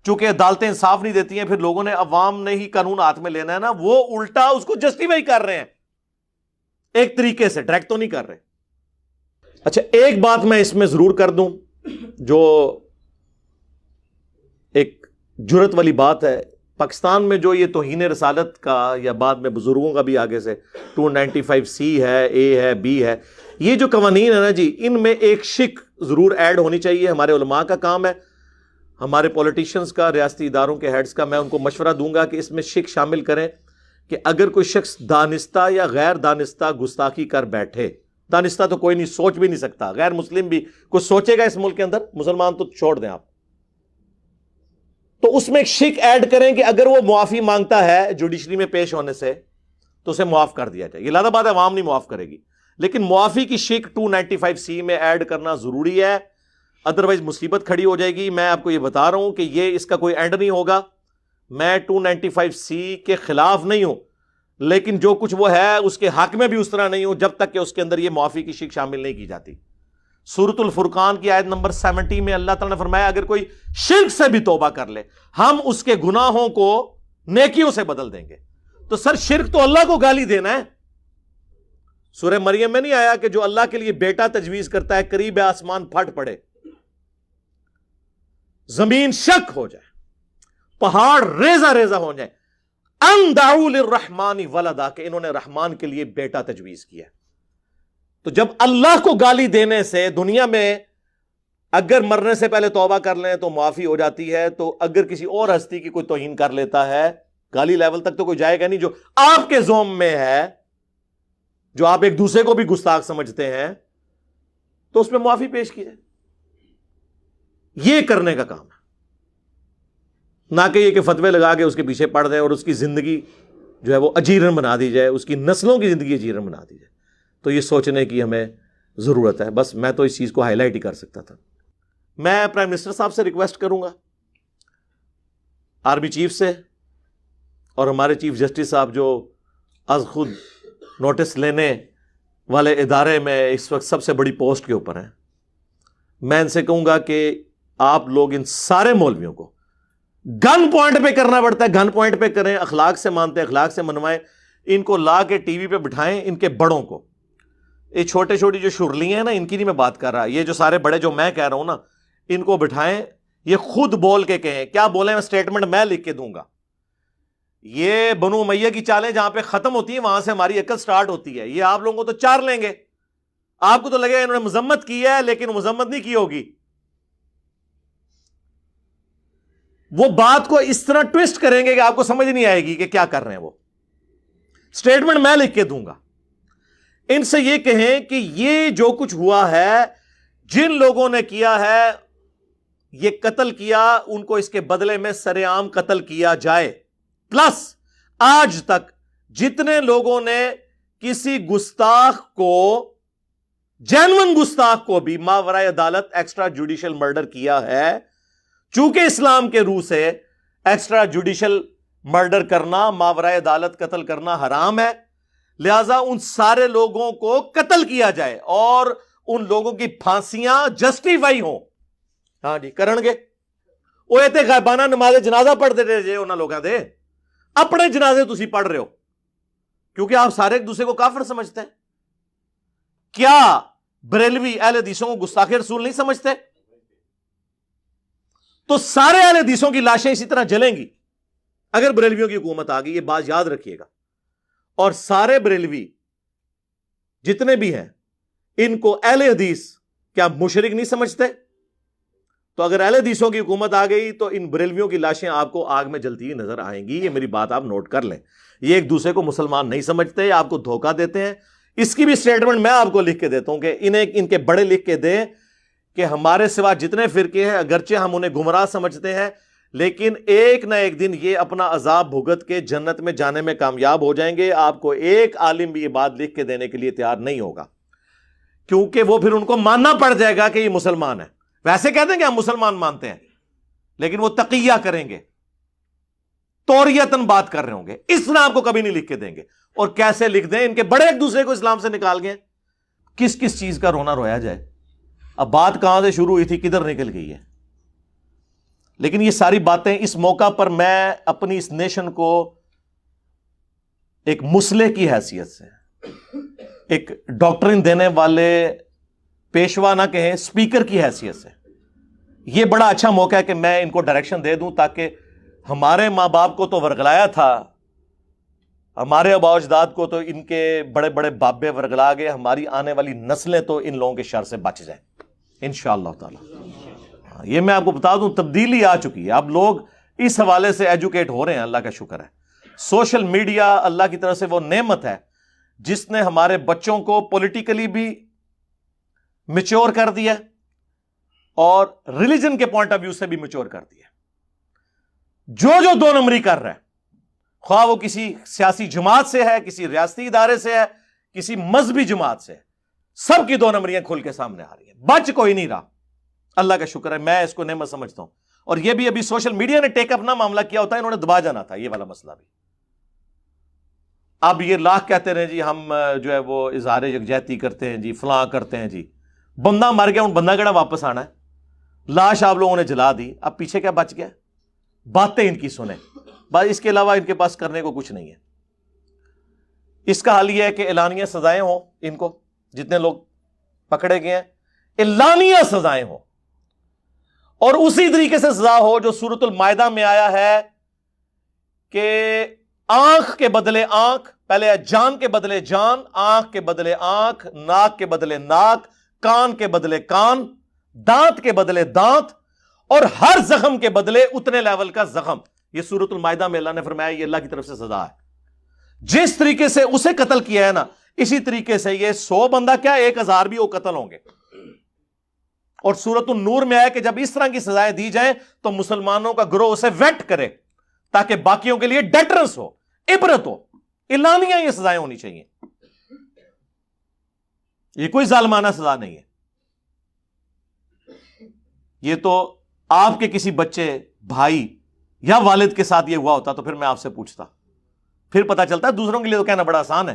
چونکہ عدالتیں انصاف نہیں دیتی ہیں، پھر لوگوں نے عوام نے ہی قانون ہاتھ میں لینا ہے نا، وہ الٹا اس کو جسٹیفائی کر رہے ہیں ایک طریقے سے، ڈائریکٹ تو نہیں کر رہے۔ اچھا ایک بات میں اس میں ضرور کر دوں، جو ایک جرت والی بات ہے، پاکستان میں جو یہ توہین رسالت کا، یا بعد میں بزرگوں کا بھی آگے سے 295C ہے، اے ہے، بی ہے، یہ جو قوانین ہے نا جی، ان میں ایک شک ضرور ایڈ ہونی چاہیے۔ ہمارے علماء کا کام ہے، ہمارے پولیٹیشنز کا، ریاستی اداروں کے ہیڈز کا، میں ان کو مشورہ دوں گا کہ اس میں شک شامل کریں کہ اگر کوئی شخص دانستہ یا غیر دانستہ گستاخی کر بیٹھے، دانستہ تو کوئی نہیں، سوچ بھی نہیں سکتا، غیر مسلم بھی کوئی سوچے گا اس ملک کے اندر؟ مسلمان تو چھوڑ دیں آپ، تو اس میں ایک شک ایڈ کریں کہ اگر وہ معافی مانگتا ہے جوڈیشری میں پیش ہونے سے تو اسے معاف کر دیا جائے۔ یہ لادہ بات ہے، عوام نہیں معاف کرے گی، لیکن معافی کی شک 295C میں ایڈ کرنا ضروری ہے، ادروائز مصیبت کھڑی ہو جائے گی۔ میں آپ کو یہ بتا رہا ہوں کہ یہ اس کا کوئی اینڈ نہیں ہوگا۔ میں 295C کے خلاف نہیں ہوں، لیکن جو کچھ وہ ہے اس کے حق میں بھی اس طرح نہیں ہوں جب تک کہ اس کے اندر یہ معافی کی شک شامل نہیں کی جاتی۔ سورۃ الفرقان کی آیت نمبر 70 میں اللہ تعالیٰ نے فرمایا اگر کوئی شرک سے بھی توبہ کر لے ہم اس کے گناہوں کو نیکیوں سے بدل دیں گے۔ تو سر شرک تو اللہ کو گالی دینا ہے۔ سورہ مریم میں نہیں آیا کہ جو اللہ کے لیے بیٹا تجویز کرتا ہے قریب آسمان پھٹ پڑے، زمین شک ہو جائے، پہاڑ ریزہ ریزہ ہو جائے، ان دعوا للرحمن ولدا، کہ انہوں نے رحمان کے لیے بیٹا تجویز کیا۔ تو جب اللہ کو گالی دینے سے دنیا میں اگر مرنے سے پہلے توبہ کر لیں تو معافی ہو جاتی ہے، تو اگر کسی اور ہستی کی کوئی توہین کر لیتا ہے، گالی لیول تک تو کوئی جائے گا نہیں، جو آپ کے زوم میں ہے، جو آپ ایک دوسرے کو بھی گستاخ سمجھتے ہیں، تو اس پہ معافی پیش کی جائے۔ یہ کرنے کا کام ہے، نہ کہ یہ کہ فتوے لگا کے اس کے پیچھے پڑ دیں اور اس کی زندگی جو ہے وہ اجیرن بنا دی جائے، اس کی نسلوں کی زندگی اجیرن بنا دی جائے۔ تو یہ سوچنے کی ہمیں ضرورت ہے۔ بس میں تو اس چیز کو ہائی لائٹ ہی کر سکتا تھا۔ میں پرائم منسٹر صاحب سے ریکویسٹ کروں گا، آرمی چیف سے اور ہمارے چیف جسٹس صاحب جو از خود نوٹس لینے والے ادارے میں اس وقت سب سے بڑی پوسٹ کے اوپر ہیں، میں ان سے کہوں گا کہ آپ لوگ ان سارے مولویوں کو گن پوائنٹ پہ کرنا پڑتا ہے، گن پوائنٹ پہ کریں، اخلاق سے مانتے ہیں، اخلاق سے منوائیں، ان کو لا کے ٹی وی پہ بٹھائیں، ان کے بڑوں کو۔ یہ چھوٹے چھوٹی جو شرلی ہیں نا، ان کی نہیں میں بات کر رہا، یہ جو سارے بڑے جو میں کہہ رہا ہوں نا، ان کو بٹھائیں، یہ خود بول کے کہیں، کیا بولیں میں سٹیٹمنٹ میں لکھ کے دوں گا۔ یہ بنو امیہ کی چالیں جہاں پہ ختم ہوتی ہیں وہاں سے ہماری عقل سٹارٹ ہوتی ہے، یہ آپ لوگوں کو تو چار لیں گے، آپ کو تو لگے انہوں نے مذمت کی ہے لیکن مذمت نہیں کی ہوگی، وہ بات کو اس طرح ٹویسٹ کریں گے کہ آپ کو سمجھ نہیں آئے گی کہ کیا کر رہے ہیں وہ۔ سٹیٹمنٹ میں لکھ کے دوں گا، ان سے یہ کہیں کہ یہ جو کچھ ہوا ہے، جن لوگوں نے کیا ہے، یہ قتل کیا، ان کو اس کے بدلے میں سر عام قتل کیا جائے۔ پلس آج تک جتنے لوگوں نے کسی گستاخ کو، جینون گستاخ کو بھی ماورائے عدالت ایکسٹرا جوڈیشل مرڈر کیا ہے، چونکہ اسلام کے روح سے ایکسٹرا جوڈیشل مرڈر کرنا، ماورائے عدالت قتل کرنا حرام ہے، لہذا ان سارے لوگوں کو قتل کیا جائے اور ان لوگوں کی پھانسیاں جسٹیفائی ہوں۔ ہاں جی کرن گے، وہ ایتے غائبانہ نماز جنازہ پڑھتے رہے جے، انہاں لوگاں دے اپنے جنازے تسی پڑھ رہے ہو، کیونکہ آپ سارے ایک دوسرے کو کافر سمجھتے ہیں۔ کیا بریلوی اہل حدیثوں کو گستاخ رسول نہیں سمجھتے؟ تو سارے اہل حدیثوں کی لاشیں اسی طرح جلیں گی اگر بریلویوں کی حکومت آ گئی، یہ بات یاد رکھیے گا۔ اور سارے بریلوی جتنے بھی ہیں، ان کو اہل حدیث کیا مشرک نہیں سمجھتے؟ تو اگر اہل حدیثوں کی حکومت آ گئی تو ان بریلویوں کی لاشیں آپ کو آگ میں جلتی ہوئی نظر آئیں گی۔ یہ میری بات آپ نوٹ کر لیں، یہ ایک دوسرے کو مسلمان نہیں سمجھتے، آپ کو دھوکہ دیتے ہیں۔ اس کی بھی سٹیٹمنٹ میں آپ کو لکھ کے دیتا ہوں کہ انہیں ان کے بڑے لکھ کے دیں کہ ہمارے سوا جتنے فرقے ہیں، اگرچہ ہم انہیں گمراہ سمجھتے ہیں، لیکن ایک نہ ایک دن یہ اپنا عذاب بھگت کے جنت میں جانے میں کامیاب ہو جائیں گے۔ آپ کو ایک عالم بھی یہ بات لکھ کے دینے کے لیے تیار نہیں ہوگا، کیونکہ وہ پھر ان کو ماننا پڑ جائے گا کہ یہ مسلمان ہے۔ ویسے کہہ دیں کہ ہم مسلمان مانتے ہیں، لیکن وہ تقیہ کریں گے، توریتاً بات کر رہے ہوں گے، اس طرح آپ کو کبھی نہیں لکھ کے دیں گے۔ اور کیسے لکھ دیں؟ ان کے بڑے ایک دوسرے کو اسلام سے نکال گئے، کس کس چیز کا رونا رویا جائے۔ اب بات کہاں سے شروع ہوئی تھی، کدھر نکل گئی ہے؟ لیکن یہ ساری باتیں اس موقع پر میں اپنی اس نیشن کو ایک مسلح کی حیثیت سے، ایک ڈاکٹرن دینے والے پیشوا نہ کہیں، اسپیکر کی حیثیت سے یہ بڑا اچھا موقع ہے کہ میں ان کو ڈائریکشن دے دوں، تاکہ ہمارے ماں باپ کو تو ورگلایا تھا، ہمارے آباء و اجداد کو تو ان کے بڑے بڑے بابے ورگلا گئے، ہماری آنے والی نسلیں تو ان لوگوں کے شر سے بچ جائیں انشاءاللہ تعالی۔ یہ میں آپ کو بتا دوں، تبدیلی آ چکی ہے، اب لوگ اس حوالے سے ایجوکیٹ ہو رہے ہیں، اللہ کا شکر ہے۔ سوشل میڈیا اللہ کی طرف سے وہ نعمت ہے جس نے ہمارے بچوں کو پولیٹیکلی بھی میچور کر دیا اور ریلیجن کے پوائنٹ آف ویو سے بھی میچور کر دیا۔ جو دو نمبری کر رہا ہے، خواہ وہ کسی سیاسی جماعت سے ہے، کسی ریاستی ادارے سے ہے، کسی مذہبی جماعت سے ہے، سب کی دو نمبریاں کھل کے سامنے آ رہی ہیں، بچ کوئی نہیں رہا۔ اللہ کا شکر ہے، میں اس کو نعمت سمجھتا ہوں۔ اور یہ بھی ابھی سوشل میڈیا نے ٹیک اپ نہ معاملہ کیا ہوتا ہے، انہوں نے دبا جانا تھا یہ والا مسئلہ بھی۔ اب یہ لاکھ کہتے رہے جی ہم جو ہے وہ اظہار یکجہتی کرتے ہیں جی، فلاں کرتے ہیں جی، بندہ مر گیا، ان بندہ کیڑا واپس آنا ہے؟ لاش آپ لوگوں نے جلا دی، اب پیچھے کیا بچ گیا؟ باتیں ان کی سنیں، بس اس کے علاوہ ان کے پاس کرنے کو کچھ نہیں ہے۔ اس کا حل یہ ہے کہ اعلانیہ سزائیں ہوں، ان کو جتنے لوگ پکڑے گئے ہیں اعلانیہ سزائیں ہوں، اور اسی طریقے سے سزا ہو جو سورۃ المائدہ میں آیا ہے کہ آنکھ کے بدلے آنکھ، پہلے جان کے بدلے جان، آنکھ کے بدلے آنکھ، ناک کے بدلے ناک، کان کے بدلے کان، دانت کے بدلے دانت، اور ہر زخم کے بدلے اتنے لیول کا زخم۔ یہ سورۃ المائدہ میں اللہ نے فرمایا یہ اللہ کی طرف سے سزا ہے۔ جس طریقے سے اسے قتل کیا ہے نا، اسی طریقے سے یہ 100 بندہ کیا 1000 بھی وہ قتل ہوں گے۔ اور سورۃ النور میں آیا کہ جب اس طرح کی سزائیں دی جائیں تو مسلمانوں کا گروہ اسے ویٹ کرے تاکہ باقیوں کے لیے ڈیٹرنس ہو، عبرت ہو۔ اعلانیہ یہ سزائیں ہونی چاہیے، یہ کوئی ظالمانہ سزا نہیں ہے۔ یہ تو آپ کے کسی بچے، بھائی یا والد کے ساتھ یہ ہوا ہوتا تو پھر میں آپ سے پوچھتا، پھر پتا چلتا ہے دوسروں کے لیے تو کہنا بڑا آسان ہے۔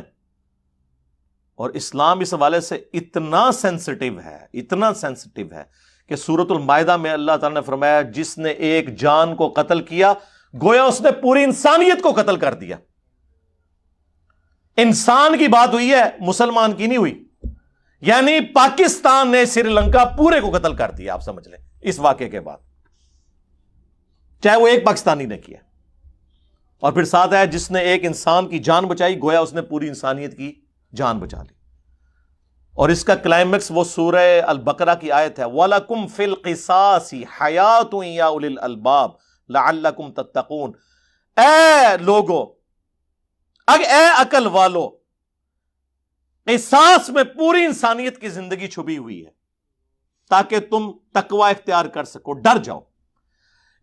اور اسلام اس حوالے سے اتنا سینسٹیو ہے، اتنا سینسٹیو ہے کہ سورۃ المائدہ میں اللہ تعالیٰ نے فرمایا جس نے ایک جان کو قتل کیا گویا اس نے پوری انسانیت کو قتل کر دیا۔ انسان کی بات ہوئی ہے، مسلمان کی نہیں ہوئی، یعنی پاکستان نے سری لنکا پورے کو قتل کر دیا، آپ سمجھ لیں اس واقعے کے بعد، چاہے وہ ایک پاکستانی نے کیا۔ اور پھر ساتھ ہے جس نے ایک انسان کی جان بچائی گویا اس نے پوری انسانیت کی جان بچا لی۔ اور اس کا کلائمیکس وہ سورہ البقرہ کی آیت ہے، وَلَكُمْ فِي الْقِصَاصِ حَيَاةٌ يَا أُولِي الْأَلْبَابِ لَعَلَّكُمْ تَتَّقُونَ۔ اے لوگو، اے عقل والو، قصاص میں پوری انسانیت کی زندگی چھپی ہوئی ہے تاکہ تم تقوی اختیار کر سکو، ڈر جاؤ۔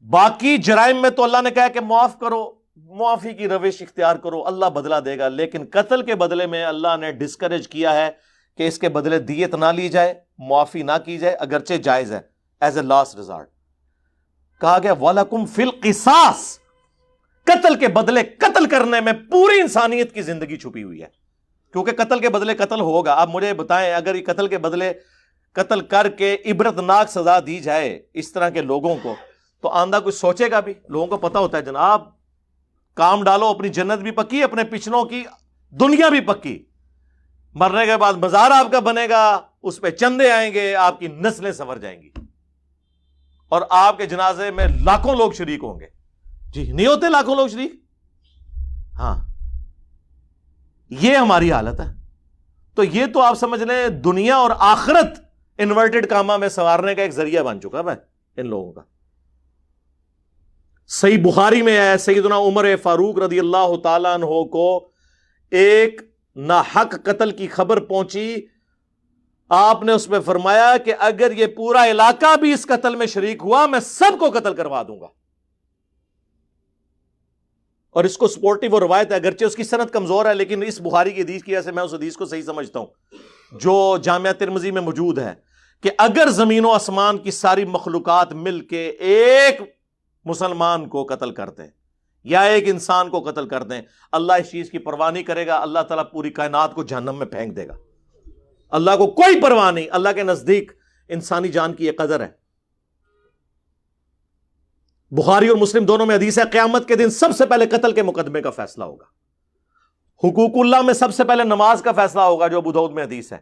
باقی جرائم میں تو اللہ نے کہا کہ معاف کرو، معافی کی روش اختیار کرو، اللہ بدلہ دے گا، لیکن قتل کے بدلے میں اللہ نے ڈسکریج کیا ہے کہ اس کے بدلے دیت نہ لی جائے، معافی نہ کی جائے، اگرچہ جائز ہے ایز اے لاسٹ ریزارٹ۔ کہا گیا وَلَكُمْ فِي الْقِصَاصِ، قتل کے بدلے قتل کرنے میں پوری انسانیت کی زندگی چھپی ہوئی ہے، کیونکہ قتل کے بدلے قتل ہوگا۔ آپ مجھے بتائیں اگر یہ قتل کے بدلے قتل کر کے عبرت ناک سزا دی جائے اس طرح کے لوگوں کو تو آندہ کچھ سوچے گا بھی؟ لوگوں کو پتا ہوتا ہے جناب کام ڈالو، اپنی جنت بھی پکی، اپنے پچھلوں کی دنیا بھی پکی، مرنے کے بعد مزار آپ کا بنے گا، اس پہ چندے آئیں گے، آپ کی نسلیں سنور جائیں گی، اور آپ کے جنازے میں لاکھوں لوگ شریک ہوں گے۔ جی نہیں ہوتے لاکھوں لوگ شریک؟ ہاں، یہ ہماری حالت ہے۔ تو یہ تو آپ سمجھ لیں دنیا اور آخرت انورٹڈ کاما میں سنوارنے کا ایک ذریعہ بن چکا ہے ان لوگوں کا۔ صحیح بخاری میں ہے سیدنا عمر فاروق رضی اللہ تعالیٰ عنہ کو ایک ناحق قتل کی خبر پہنچی، آپ نے اس میں فرمایا کہ اگر یہ پورا علاقہ بھی اس قتل میں شریک ہوا میں سب کو قتل کروا دوں گا۔ اور اس کو سپورٹیو اور روایت ہے، اگرچہ اس کی سند کمزور ہے، لیکن اس بخاری کی حدیث کی وجہ سے میں اس حدیث کو صحیح سمجھتا ہوں جو جامعہ ترمذی میں موجود ہے کہ اگر زمین و آسمان کی ساری مخلوقات مل کے ایک مسلمان کو قتل کر دیں یا ایک انسان کو قتل کر دیں، اللہ اس چیز کی پرواہ نہیں کرے گا، اللہ تعالیٰ پوری کائنات کو جہنم میں پھینک دے گا۔ اللہ کو کوئی پرواہ نہیں، اللہ کے نزدیک انسانی جان کی یہ قدر ہے۔ بخاری اور مسلم دونوں میں حدیث ہے قیامت کے دن سب سے پہلے قتل کے مقدمے کا فیصلہ ہوگا. حقوق اللہ میں سب سے پہلے نماز کا فیصلہ ہوگا جو ابو داؤد میں حدیث ہے,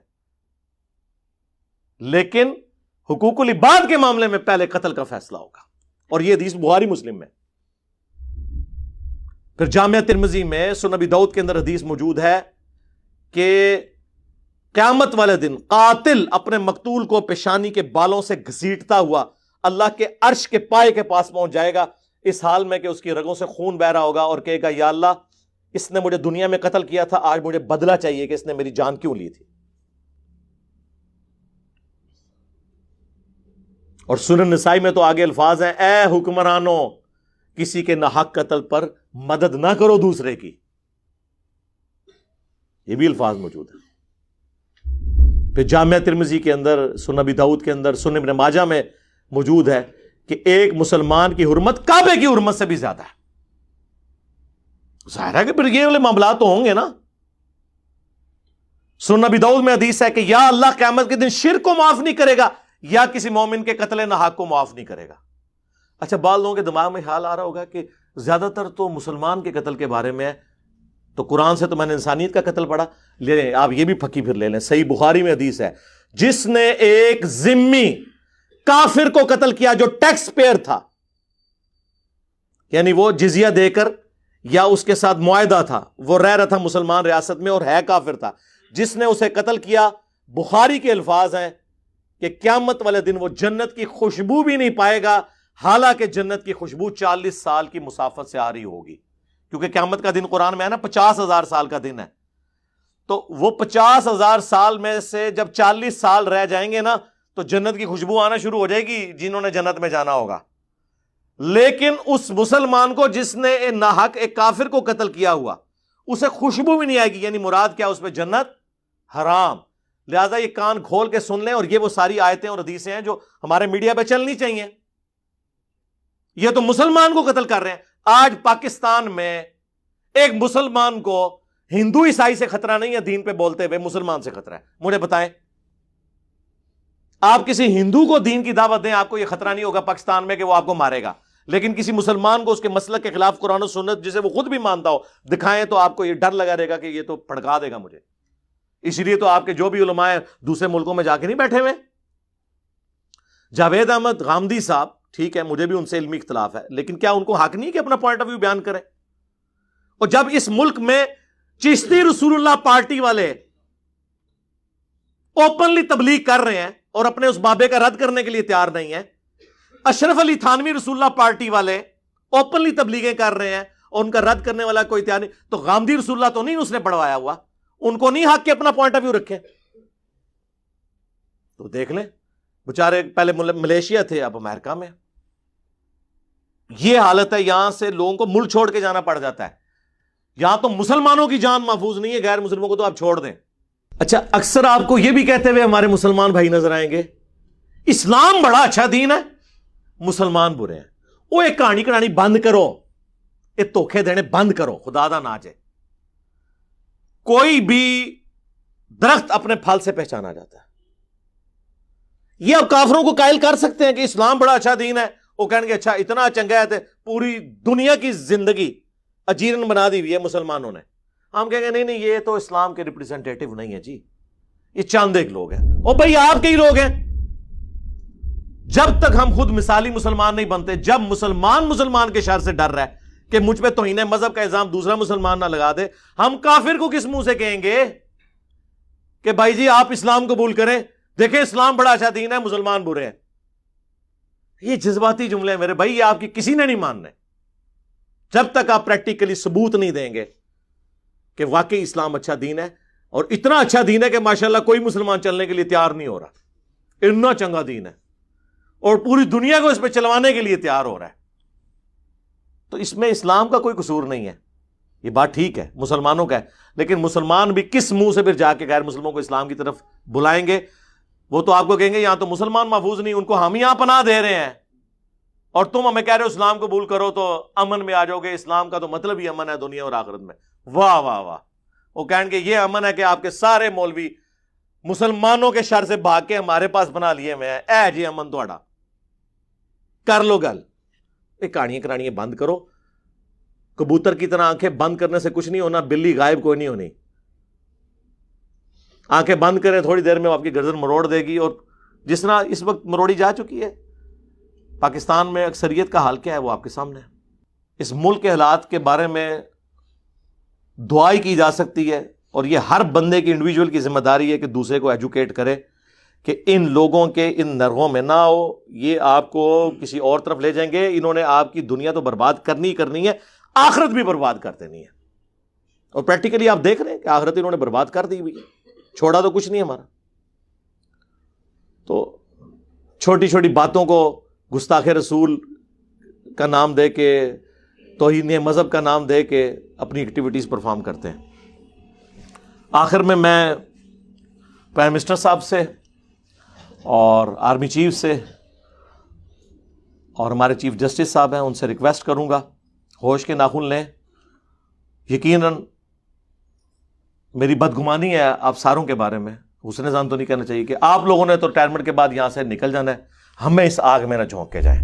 لیکن حقوق العباد کے معاملے میں پہلے قتل کا فیصلہ ہوگا, اور یہ حدیث بخاری مسلم میں. پھر جامعہ ترمذی میں سنن ابی داؤد کے اندر حدیث موجود ہے کہ قیامت والے دن قاتل اپنے مقتول کو پیشانی کے بالوں سے گھسیٹتا ہوا اللہ کے عرش کے پائے کے پاس پہنچ جائے گا, اس حال میں کہ اس کی رگوں سے خون بہ رہا ہوگا, اور کہے گا یا اللہ اس نے مجھے دنیا میں قتل کیا تھا, آج مجھے بدلہ چاہیے کہ اس نے میری جان کیوں لی تھی. اور سنن نسائی میں تو آگے الفاظ ہیں اے حکمرانوں کسی کے ناحق قتل پر مدد نہ کرو دوسرے کی, یہ بھی الفاظ موجود ہیں. پھر جامعہ ترمذی کے اندر, سنن ابی داؤد کے اندر, سنن ابن ماجہ میں موجود ہے کہ ایک مسلمان کی حرمت کعبے کی حرمت سے بھی زیادہ ہے. ظاہر ہے کہ پھر یہ والے معاملات تو ہوں گے نا. سنن ابی داؤد میں حدیث ہے کہ یا اللہ قیامت کے دن شرک کو معاف نہیں کرے گا یا کسی مومن کے قتل ناحق کو معاف نہیں کرے گا. اچھا, بعض لوگوں کے دماغ میں خیال آ رہا ہوگا کہ زیادہ تر تو مسلمان کے قتل کے بارے میں ہے, تو قرآن سے تو میں نے انسانیت کا قتل پڑھا. لے لیں آپ یہ بھی پھکی پھر لے لیں, صحیح بخاری میں حدیث ہے جس نے ایک ذمی کافر کو قتل کیا جو ٹیکس پیئر تھا, یعنی وہ جزیہ دے کر یا اس کے ساتھ معاہدہ تھا, وہ رہ رہا تھا مسلمان ریاست میں اور ہے کافر تھا, جس نے اسے قتل کیا, بخاری کے الفاظ ہیں کہ قیامت والے دن وہ جنت کی خوشبو بھی نہیں پائے گا, حالانکہ جنت کی خوشبو 40 سال کی مسافت سے آ رہی ہوگی. کیونکہ قیامت کا دن قرآن میں ہے نا 50,000 سال کا دن ہے, تو وہ 50,000 سال میں سے جب 40 سال رہ جائیں گے نا تو جنت کی خوشبو آنا شروع ہو جائے گی جنہوں نے جنت میں جانا ہوگا. لیکن اس مسلمان کو جس نے ناحق ایک کافر کو قتل کیا ہوا اسے خوشبو بھی نہیں آئے گی, یعنی مراد کیا, اس پہ جنت حرام. لہذا یہ کان کھول کے سن لیں, اور یہ وہ ساری آیتیں اور حدیثیں ہیں جو ہمارے میڈیا پہ چلنی چاہیے. یہ تو مسلمان کو قتل کر رہے ہیں. آج پاکستان میں ایک مسلمان کو ہندو عیسائی سے خطرہ نہیں ہے, دین پہ بولتے ہوئے مسلمان سے خطرہ ہے. مجھے بتائیں, آپ کسی ہندو کو دین کی دعوت دیں, آپ کو یہ خطرہ نہیں ہوگا پاکستان میں کہ وہ آپ کو مارے گا, لیکن کسی مسلمان کو اس کے مسلک کے خلاف قرآن و سنت جسے وہ خود بھی مانتا ہو دکھائیں تو آپ کو یہ ڈر لگا رہے گا کہ یہ تو پھڑکا دے گا مجھے. اس لیے تو آپ کے جو بھی علماء ہیں دوسرے ملکوں میں جا کے نہیں بیٹھے ہوئے. جاوید احمد غامدی صاحب, ٹھیک ہے مجھے بھی ان سے علمی اختلاف ہے, لیکن کیا ان کو حق نہیں کہ اپنا پوائنٹ آف ویو بیان کریں؟ اور جب اس ملک میں چشتی رسول اللہ پارٹی والے اوپنلی تبلیغ کر رہے ہیں اور اپنے اس بابے کا رد کرنے کے لیے تیار نہیں ہے, اشرف علی تھانوی رسول اللہ پارٹی والے اوپنلی تبلیغیں کر رہے ہیں اور ان کا رد کرنے والا کوئی تیار نہیں, تو غامدی رسول اللہ تو نہیں اس نے پڑھوایا ہوا, ان کو نہیں حق کہ اپنا پوائنٹ آف ویو رکھیں. تو دیکھ لیں بیچارے پہلے ملیشیا تھے, اب امریکہ میں. یہ حالت ہے, یہاں سے لوگوں کو ملک چھوڑ کے جانا پڑ جاتا ہے. یہاں تو مسلمانوں کی جان محفوظ نہیں ہے, غیر مسلموں کو تو آپ چھوڑ دیں. اچھا, اکثر آپ کو یہ بھی کہتے ہوئے ہمارے مسلمان بھائی نظر آئیں گے اسلام بڑا اچھا دین ہے, مسلمان برے ہیں. وہ ایک کہانی کہانی بند کرو, یہ دھوکے دینے بند کرو, خدا دا ناج ہے. کوئی بھی درخت اپنے پھل سے پہچانا جاتا ہے. یہ اب کافروں کو قائل کر سکتے ہیں کہ اسلام بڑا اچھا دین ہے, وہ کہیں گے اچھا اتنا چنگا ہے, پوری دنیا کی زندگی اجیرن بنا دی ہوئی ہے مسلمانوں نے. ہم کہیں گے نہیں نہیں, یہ تو اسلام کے ریپرزینٹیٹو نہیں ہے جی, یہ چاند ایک لوگ ہیں. اور بھائی آپ کے ہی لوگ ہیں. جب تک ہم خود مثالی مسلمان نہیں بنتے, جب مسلمان کے شر سے ڈر رہا ہے کہ مجھ پہ توہین مذہب کا الزام دوسرا مسلمان نہ لگا دے, ہم کافر کو کس منہ سے کہیں گے کہ بھائی جی آپ اسلام قبول کریں, دیکھیں اسلام بڑا اچھا دین ہے, مسلمان برے ہیں. یہ جذباتی جملے ہیں میرے بھائی, یہ آپ کی کسی نے نہیں ماننے جب تک آپ پریکٹیکلی ثبوت نہیں دیں گے کہ واقعی اسلام اچھا دین ہے, اور اتنا اچھا دین ہے کہ ماشاءاللہ کوئی مسلمان چلنے کے لیے تیار نہیں ہو رہا. اتنا چنگا دین ہے اور پوری دنیا کو اس پہ چلوانے کے لیے تیار ہو رہا ہے. تو اس میں اسلام کا کوئی قصور نہیں ہے, یہ بات ٹھیک ہے مسلمانوں کا ہے, لیکن مسلمان بھی کس منہ سے پھر جا کے غیر مسلموں کو اسلام کی طرف بلائیں گے؟ وہ تو آپ کو کہیں گے یہاں تو مسلمان محفوظ نہیں, ان کو ہم یہاں پناہ دے رہے ہیں اور تم ہمیں کہہ رہے ہو اسلام قبول کرو تو امن میں آ جاؤ گے. اسلام کا تو مطلب ہی امن ہے دنیا اور آخرت میں. واہ واہ واہ. وہ کہیں گے یہ امن ہے کہ آپ کے سارے مولوی مسلمانوں کے شر سے بھاگ کے ہمارے پاس بنا لیے ہوئے ہیں, اے جی امن تھوڑا, کر لو گل. یہ کہانیاں کرانیاں بند کرو. کبوتر کی طرح آنکھیں بند کرنے سے کچھ نہیں ہونا. بلی غائب کوئی نہیں ہونی. آنکھیں بند کریں, تھوڑی دیر میں آپ کی گردن مروڑ دے گی. اور جس طرح اس وقت مروڑی جا چکی ہے, پاکستان میں اکثریت کا حال کیا ہے وہ آپ کے سامنے ہے. اس ملک کے حالات کے بارے میں دعائی کی جا سکتی ہے, اور یہ ہر بندے کی انڈیویجول کی ذمہ داری ہے کہ دوسرے کو ایجوکیٹ کرے کہ ان لوگوں کے ان نرغوں میں نہ ہو. یہ آپ کو کسی اور طرف لے جائیں گے. انہوں نے آپ کی دنیا تو برباد کرنی ہے, آخرت بھی برباد کر دینی ہے. اور پریکٹیکلی آپ دیکھ رہے ہیں کہ آخرت انہوں نے برباد کر دی ہوئی ہے, چھوڑا تو کچھ نہیں ہمارا. تو چھوٹی چھوٹی باتوں کو گستاخ رسول کا نام دے کے, توہین مذہب کا نام دے کے اپنی ایکٹیویٹیز پرفارم کرتے ہیں. آخر میں پرائم منسٹر صاحب سے اور آرمی چیف سے اور ہمارے چیف جسٹس صاحب ہیں, ان سے ریکویسٹ کروں گا ہوش کے ناخن لیں. یقیناً میری بدگمانی ہے آپ ساروں کے بارے میں, حسن ظن تو نہیں کہنا چاہیے کہ آپ لوگوں نے تو ریٹائرمنٹ کے بعد یہاں سے نکل جانا ہے. ہمیں اس آگ میں نہ جھونک کے جائیں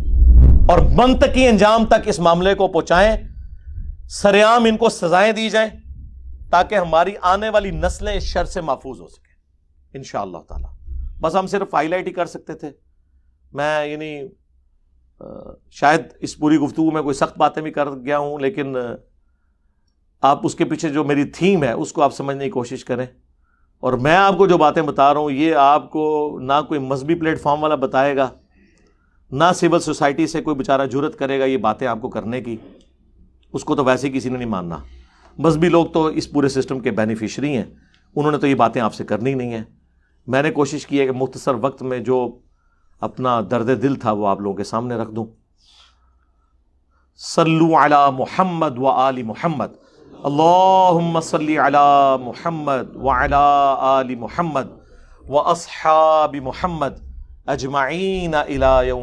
اور منطقی انجام تک اس معاملے کو پہنچائیں. سرعام ان کو سزائیں دی جائیں تاکہ ہماری آنے والی نسلیں اس شر سے محفوظ ہو سکیں انشاءاللہ تعالی. بس ہم صرف ہائی لائٹ ہی کر سکتے تھے. میں شاید اس پوری گفتگو میں کوئی سخت باتیں بھی کر گیا ہوں, لیکن آپ اس کے پیچھے جو میری تھیم ہے اس کو آپ سمجھنے کی کوشش کریں. اور میں آپ کو جو باتیں بتا رہا ہوں یہ آپ کو نہ کوئی مذہبی پلیٹ فارم والا بتائے گا, نہ سول سوسائٹی سے کوئی بیچارہ جرت کرے گا یہ باتیں آپ کو کرنے کی. اس کو تو ویسے ہی کسی نے نہیں ماننا. مذہبی لوگ تو اس پورے سسٹم کے بینیفیشری ہیں, انہوں نے تو یہ باتیں آپ سے کرنی نہیں ہیں. میں نے کوشش کی ہے کہ مختصر وقت میں جو اپنا درد دل تھا وہ آپ لوگوں کے سامنے رکھ دوں. صلو علی محمد و آل محمد. اللہم صلی علی محمد وعلی آل محمد و اصحاب محمد اجمعین الی یوم